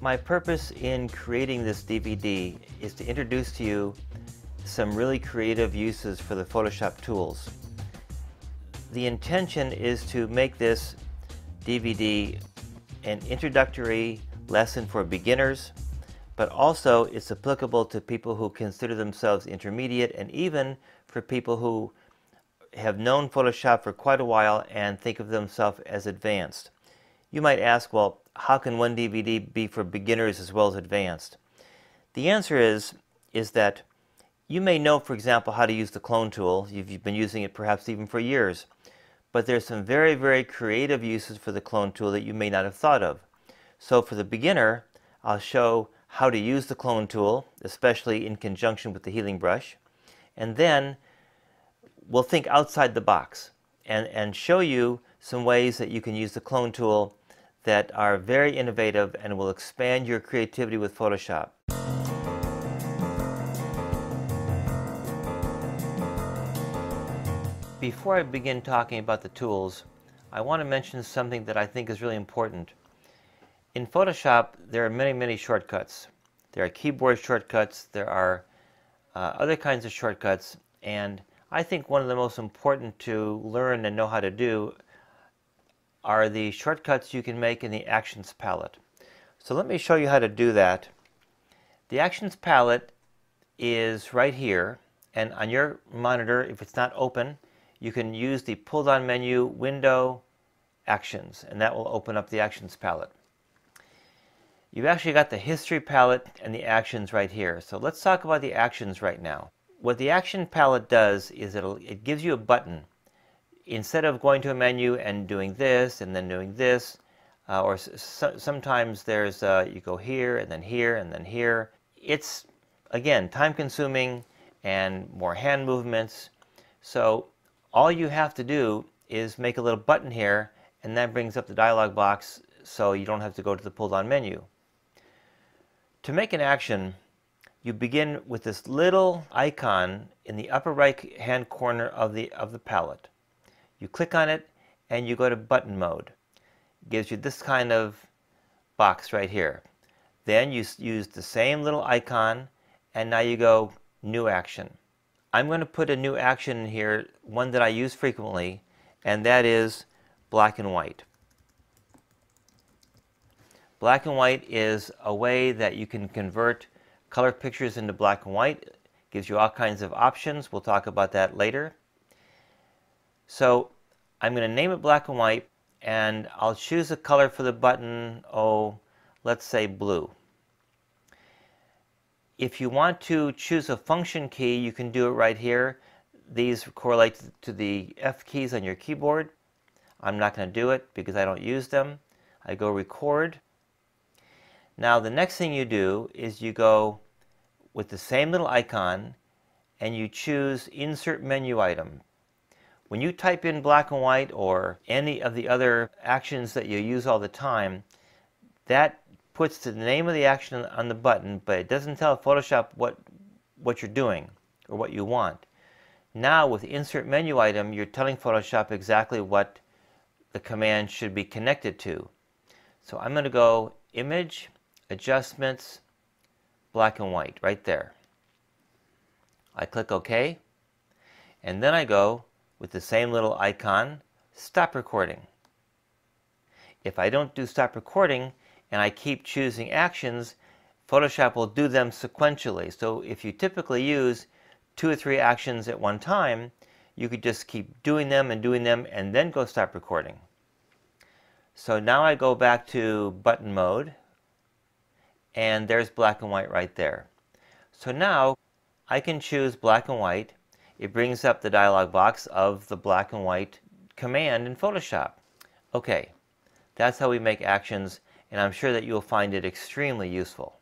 My purpose in creating this DVD is to introduce to you some really creative uses for the Photoshop tools. The intention is to make this DVD an introductory lesson for beginners, but also it's applicable to people who consider themselves intermediate, and even for people who have known Photoshop for quite a while and think of themselves as advanced. You might ask, well, how can one DVD be for beginners as well as advanced? The answer is that you may know, for example, how to use the clone tool. You've been using it perhaps even for years. But there's some very, very creative uses for the clone tool that you may not have thought of. So for the beginner, I'll show how to use the clone tool, especially in conjunction with the healing brush. And then we'll think outside the box and show you some ways that you can use the clone tool that are very innovative and will expand your creativity with Photoshop. Before I begin talking about the tools, I want to mention something that I think is really important. In Photoshop, there are many, many shortcuts. There are keyboard shortcuts, there are other kinds of shortcuts, and I think one of the most important to learn and know how to do are the shortcuts you can make in the Actions palette. So let me show you how to do that. The Actions palette is right here, and on your monitor, if it's not open, you can use the pull-down menu, Window, Actions, and that will open up the Actions palette. You've actually got the History palette and the Actions right here. So let's talk about the Actions right now. What the Action palette does is it gives you a button. Instead of going to a menu and doing this and then doing this, or sometimes there's you go here and then here and then here. It's, again, time-consuming and more hand movements. So all you have to do is make a little button here, and that brings up the dialog box so you don't have to go to the pull-down menu. To make an action, you begin with this little icon in the upper right-hand corner of the palette. You click on it and you go to button mode. It gives you this kind of box right here. Then you use the same little icon and now you go New Action. I'm going to put a new action in here, one that I use frequently, and that is black and white. Black and white is a way that you can convert color pictures into black and white. It gives you all kinds of options. We'll talk about that later. So I'm going to name it black and white, and I'll choose a color for the button, let's say blue. If you want to choose a function key, you can do it right here. These correlate to the F keys on your keyboard. I'm not going to do it because I don't use them. I go Record. Now the next thing you do is you go with the same little icon and you choose Insert Menu Item. When you type in black and white or any of the other actions that you use all the time, that puts the name of the action on the button, but it doesn't tell Photoshop what you're doing or what you want. Now with Insert Menu Item, you're telling Photoshop exactly what the command should be connected to. So I'm going to go Image, Adjustments, black and white, right there. I click OK, and then I go with the same little icon, Stop Recording. If I don't do Stop Recording and I keep choosing actions, Photoshop will do them sequentially. So if you typically use 2 or 3 actions at one time, you could just keep doing them and then go Stop Recording. So now I go back to button mode, and there's black and white right there. So now I can choose black and white. It brings up the dialog box of the black and white command in Photoshop. Okay, that's how we make actions, and I'm sure that you'll find it extremely useful.